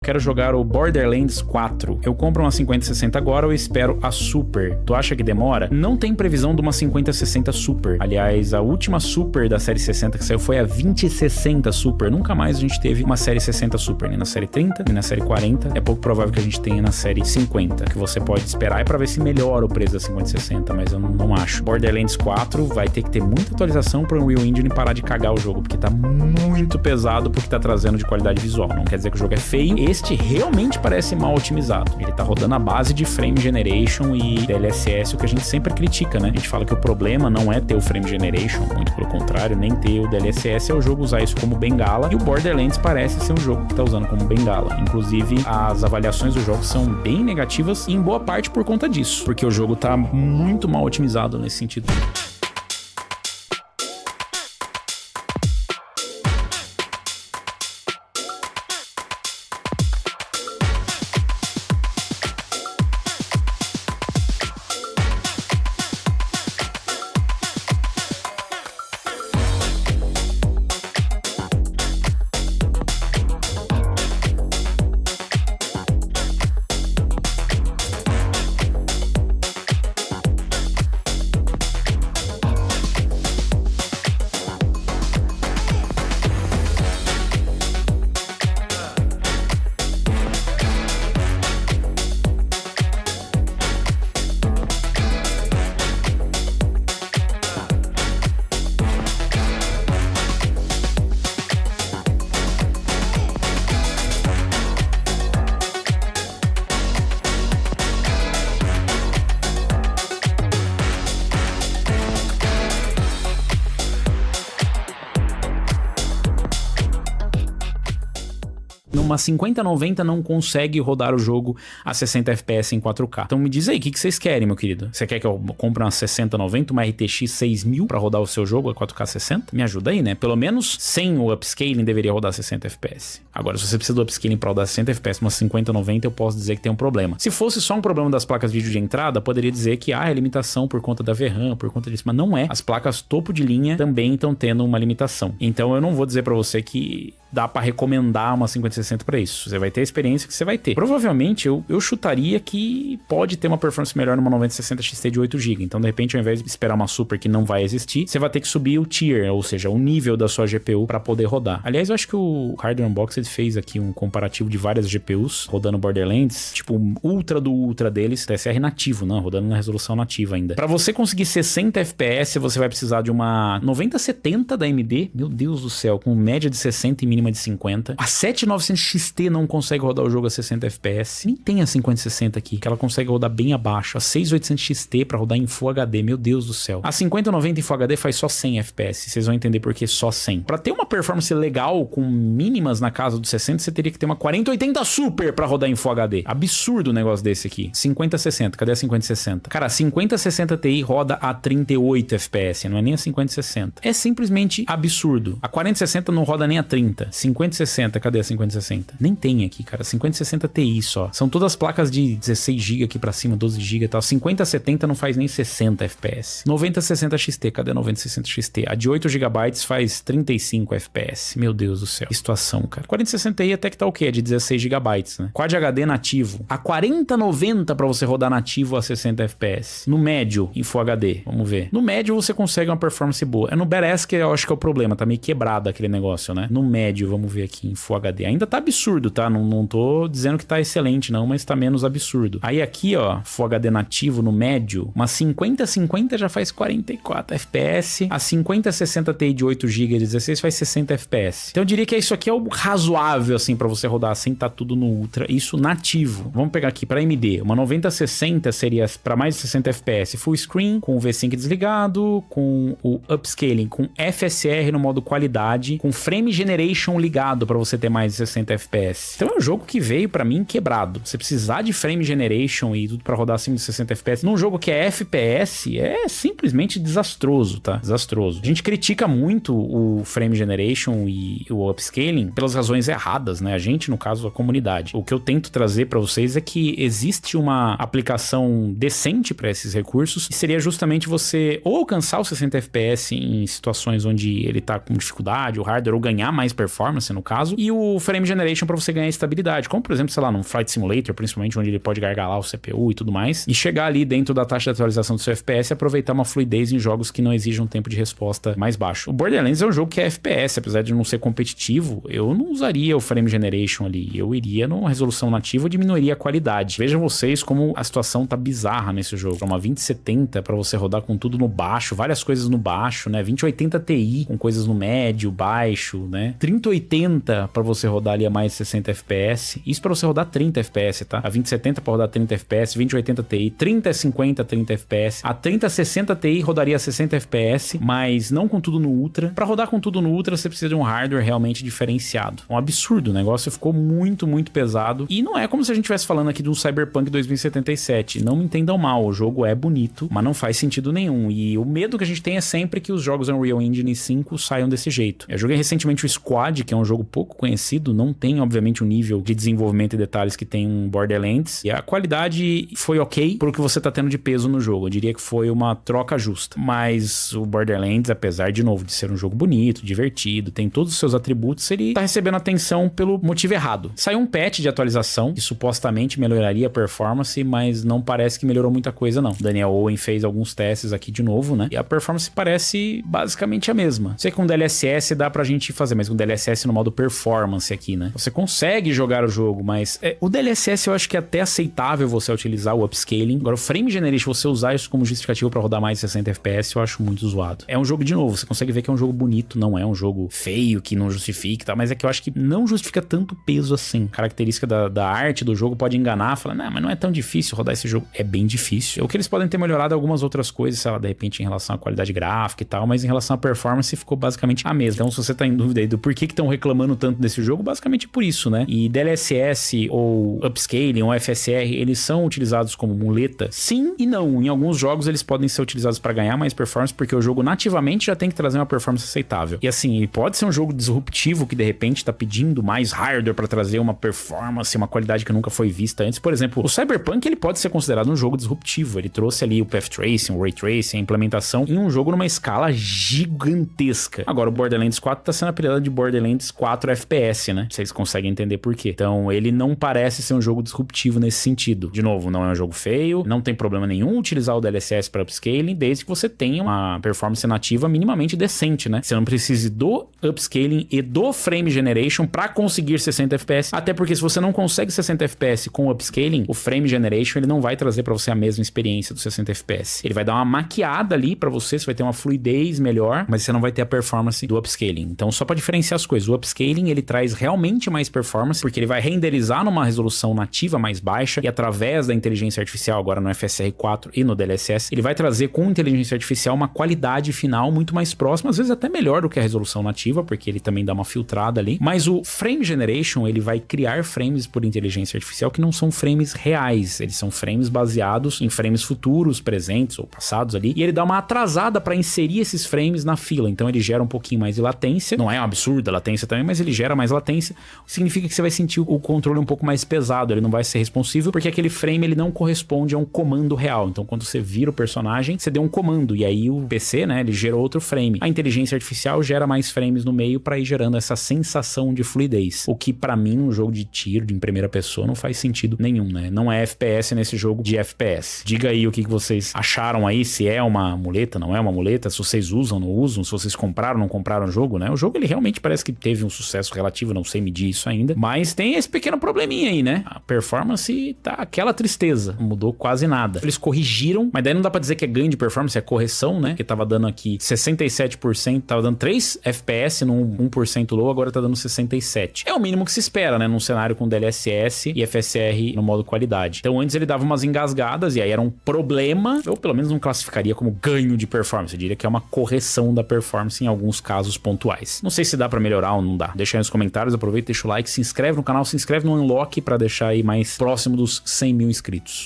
Quero jogar o Borderlands 4. Eu compro uma 5060 agora ou espero a Super? Tu acha que demora? Não tem previsão de uma 5060 Super. Aliás, a última Super da série 60 que saiu foi a 2060 Super. Nunca mais a gente teve uma série 60 Super, nem na série 30, nem na série 40. É pouco provável que a gente tenha na série 50, que você pode esperar pra ver se melhora o preço da 5060, mas eu não acho. Borderlands 4 vai ter que ter muita atualização pro Unreal Engine parar de cagar o jogo, porque tá muito pesado pro que tá trazendo de qualidade visual. Não quer dizer que o jogo é feio. Este realmente parece mal otimizado. Ele tá rodando a base de Frame Generation e DLSS, o que a gente sempre critica, né? A gente fala que o problema não é ter o Frame Generation, muito pelo contrário, nem ter o DLSS, é o jogo usar isso como bengala, e o Borderlands parece ser um jogo que tá usando como bengala. Inclusive, as avaliações do jogo são bem negativas, e em boa parte por conta disso, porque o jogo tá muito mal otimizado nesse sentido. Uma 5090 não consegue rodar o jogo a 60 FPS em 4K. Então me diz aí, o que vocês querem, meu querido? Você quer que eu compre uma 6090, uma RTX 6000 pra rodar o seu jogo a 4K 60? Me ajuda aí, né? Pelo menos sem o upscaling deveria rodar 60 FPS. Agora, se você precisa do upscaling pra rodar 60 FPS, uma 5090, eu posso dizer que tem um problema. Se fosse só um problema das placas de vídeo de entrada, poderia dizer que é limitação por conta da VRAM, por conta disso, mas não é. As placas topo de linha também estão tendo uma limitação. Então eu não vou dizer pra você que dá pra recomendar uma 5060 pra isso. Você vai ter a experiência que você vai ter. Provavelmente eu chutaria que pode ter uma performance melhor numa 9060 XT de 8GB. Então, de repente, ao invés de esperar uma Super que não vai existir, você vai ter que subir o tier, ou seja, o nível da sua GPU pra poder rodar. Aliás, eu acho que o Hardware Unboxed fez aqui um comparativo de várias GPUs rodando Borderlands, tipo ultra do ultra deles, TSR nativo, não, rodando na resolução nativa ainda. Pra você conseguir 60 FPS, você vai precisar de uma 9070 da AMD, meu Deus do céu, com média de 60 e mínima de 50. A 7900 XT não consegue rodar o jogo a 60 FPS. Nem tem a 5060 aqui, que ela consegue rodar bem abaixo. A 6800 XT pra rodar em Full HD, meu Deus do céu. A 5090 em Full HD faz só 100 FPS. Vocês vão entender por que só 100. Pra ter uma performance legal, com mínimas na casa dos 60, você teria que ter uma 4080 Super pra rodar em Full HD. Absurdo o negócio desse aqui. 5060, cadê a 5060? Cara, a 5060 Ti roda a 38 FPS, não é nem a 5060. É simplesmente absurdo. A 4060 não roda nem a 30. 5060, cadê a 5060? Nem tem aqui, cara. 5060 Ti só. São todas placas de 16GB aqui pra cima, 12GB e tal. 5070 não faz nem 60 FPS. 9060 XT, cadê a 9060 XT? A de 8GB faz 35 FPS. Meu Deus do céu. Que situação, cara. 4060 Ti até que tá o quê? É de 16GB, né? Quad HD nativo. A 4090 pra você rodar nativo a 60 FPS. No médio, em Full HD. Vamos ver. No médio você consegue uma performance boa. É no Badass que eu acho que é o problema. Tá meio quebrado aquele negócio, né? No médio, vamos ver aqui em Full HD. Ainda tá absurdo, tá? Não tô dizendo que tá excelente, não, mas tá menos absurdo. Aí aqui, ó, Full HD nativo no médio, uma 5050 já faz 44 FPS. A 5060 Ti de 8GB e 16 faz 60 FPS. Então eu diria que isso aqui é o razoável, assim, pra você rodar assim, tá tudo no Ultra. Isso nativo. Vamos pegar aqui pra AMD. Uma 9060 seria pra mais de 60 FPS full screen, com o V-Sync desligado, com o upscaling, com FSR no modo qualidade, com Frame Generation ligado pra você ter mais de 60 FPS. Então é um jogo que veio pra mim quebrado. Você precisar de Frame Generation e tudo pra rodar acima de 60 FPS num jogo que é FPS é simplesmente desastroso, tá? Desastroso. A gente critica muito o Frame Generation e o upscaling pelas razões erradas, né? A gente, no caso, a comunidade. O que eu tento trazer pra vocês é que existe uma aplicação decente pra esses recursos e seria justamente você ou alcançar os 60 FPS em situações onde ele tá com dificuldade, o hardware, ou ganhar mais performance, no caso, e o Frame Generation Generation pra você ganhar estabilidade, como por exemplo, sei lá, num Flight Simulator, principalmente onde ele pode gargalar o CPU e tudo mais, e chegar ali dentro da taxa de atualização do seu FPS e aproveitar uma fluidez em jogos que não exijam um tempo de resposta mais baixo. O Borderlands é um jogo que é FPS, apesar de não ser competitivo, eu não usaria o Frame Generation ali, eu iria numa resolução nativa e diminuiria a qualidade. Vejam vocês como a situação tá bizarra nesse jogo. Uma 2070 pra você rodar com tudo no baixo, várias coisas no baixo, né? 2080 Ti com coisas no médio, baixo, né? 3080 pra você rodar ali a mais de 60 FPS. Isso pra você rodar 30 FPS, tá? A 2070 pra rodar 30 FPS, 2080 Ti, 3050 30 FPS. A 3060 Ti rodaria 60 FPS, mas não com tudo no Ultra. Pra rodar com tudo no Ultra, você precisa de um hardware realmente diferenciado. Um absurdo, o negócio ficou muito, muito pesado. E não é como se a gente estivesse falando aqui de um Cyberpunk 2077. Não me entendam mal, o jogo é bonito, mas não faz sentido nenhum. E o medo que a gente tem é sempre que os jogos Unreal Engine 5 saiam desse jeito. Eu joguei recentemente o Squad, que é um jogo pouco conhecido, não tem, obviamente, o nível de desenvolvimento e detalhes que tem um Borderlands. E a qualidade foi ok pro que você tá tendo de peso no jogo. Eu diria que foi uma troca justa. Mas o Borderlands, apesar, de novo, de ser um jogo bonito, divertido, tem todos os seus atributos, ele tá recebendo atenção pelo motivo errado. Saiu um patch de atualização que supostamente melhoraria a performance, mas não parece que melhorou muita coisa, não. Daniel Owen fez alguns testes aqui de novo, né? E a performance parece basicamente a mesma. Sei que com DLSS dá pra gente fazer, mas com DLSS no modo performance aqui, né? Você consegue jogar o jogo, mas o DLSS eu acho que é até aceitável você utilizar o upscaling. Agora o Frame Generation, você usar isso como justificativo pra rodar mais de 60 FPS, eu acho muito zoado. É um jogo, de novo, você consegue ver que é um jogo bonito, não é um jogo feio, que não justifica e tal, mas é que eu acho que não justifica tanto peso assim. A característica da arte do jogo pode enganar, falar, não, mas não é tão difícil rodar esse jogo. É bem difícil. O que eles podem ter melhorado algumas outras coisas, sei lá, de repente em relação à qualidade gráfica e tal, mas em relação à performance ficou basicamente a mesma. Então se você tá em dúvida aí do porquê que estão reclamando tanto desse jogo, basicamente por isso, né? E DLSS ou upscaling ou FSR, eles são utilizados como muleta? Sim e não. Em alguns jogos eles podem ser utilizados para ganhar mais performance, porque o jogo nativamente já tem que trazer uma performance aceitável. E assim, ele pode ser um jogo disruptivo que de repente tá pedindo mais hardware para trazer uma performance, uma qualidade que nunca foi vista antes. Por exemplo, o Cyberpunk, ele pode ser considerado um jogo disruptivo. Ele trouxe ali o Path Tracing, o Ray Tracing, a implementação em um jogo numa escala gigantesca. Agora, o Borderlands 4 tá sendo apelidado de Borderlands 4 FPS, né? Vocês conseguem entender por quê. Então, ele não parece ser um jogo disruptivo nesse sentido. De novo, não é um jogo feio, não tem problema nenhum utilizar o DLSS para upscaling, desde que você tenha uma performance nativa minimamente decente, né? Você não precise do upscaling e do Frame Generation para conseguir 60 FPS, até porque se você não consegue 60 FPS com o upscaling, o Frame Generation ele não vai trazer para você a mesma experiência dos 60 FPS. Ele vai dar uma maquiada ali para você vai ter uma fluidez melhor, mas você não vai ter a performance do upscaling. Então, só para diferenciar as coisas, o upscaling ele traz realmente mais performance, porque ele vai renderizar numa resolução nativa mais baixa e através da inteligência artificial, agora no FSR 4 e no DLSS, ele vai trazer com inteligência artificial uma qualidade final muito mais próxima, às vezes até melhor do que a resolução nativa, porque ele também dá uma filtrada ali. Mas o Frame Generation, ele vai criar frames por inteligência artificial que não são frames reais, eles são frames baseados em frames futuros, presentes ou passados ali, e ele dá uma atrasada para inserir esses frames na fila, então ele gera um pouquinho mais de latência, não é um absurdo a latência também, mas ele gera mais latência, o que significa que você vai sentir o controle um pouco mais pesado, ele não vai ser responsível, porque aquele frame ele não corresponde a um comando real, então quando você vira o personagem, você deu um comando, e aí o PC, né, ele gerou outro frame. A inteligência artificial gera mais frames no meio para ir gerando essa sensação de fluidez, o que pra mim, um jogo de tiro, em primeira pessoa, não faz sentido nenhum, né, não é FPS nesse jogo de FPS. Diga aí o que vocês acharam aí, se é uma muleta, não é uma muleta, se vocês usam, não usam, se vocês compraram, não compraram o jogo, né, o jogo ele realmente parece que teve um sucesso relativo, não sei medir isso ainda, mas tem esse pequeno probleminha aí, né, a performance tá aquela tristeza, não mudou quase nada. Eles corrigiram, mas daí não dá pra dizer que é ganho de performance, é correção, né, que tava dando aqui 67%, tava dando 3 FPS num 1% low, agora tá dando 67%. É o mínimo que se espera, né, num cenário com DLSS e FSR no modo qualidade. Então antes ele dava umas engasgadas e aí era um problema, eu pelo menos não classificaria como ganho de performance, eu diria que é uma correção da performance em alguns casos pontuais. Não sei se dá pra melhorar ou não dá. Deixa aí nos comentários, aproveita, deixa o like, se inscreve no canal, se inscreve no Unlock pra deixar aí mais próximo dos 100 mil inscritos.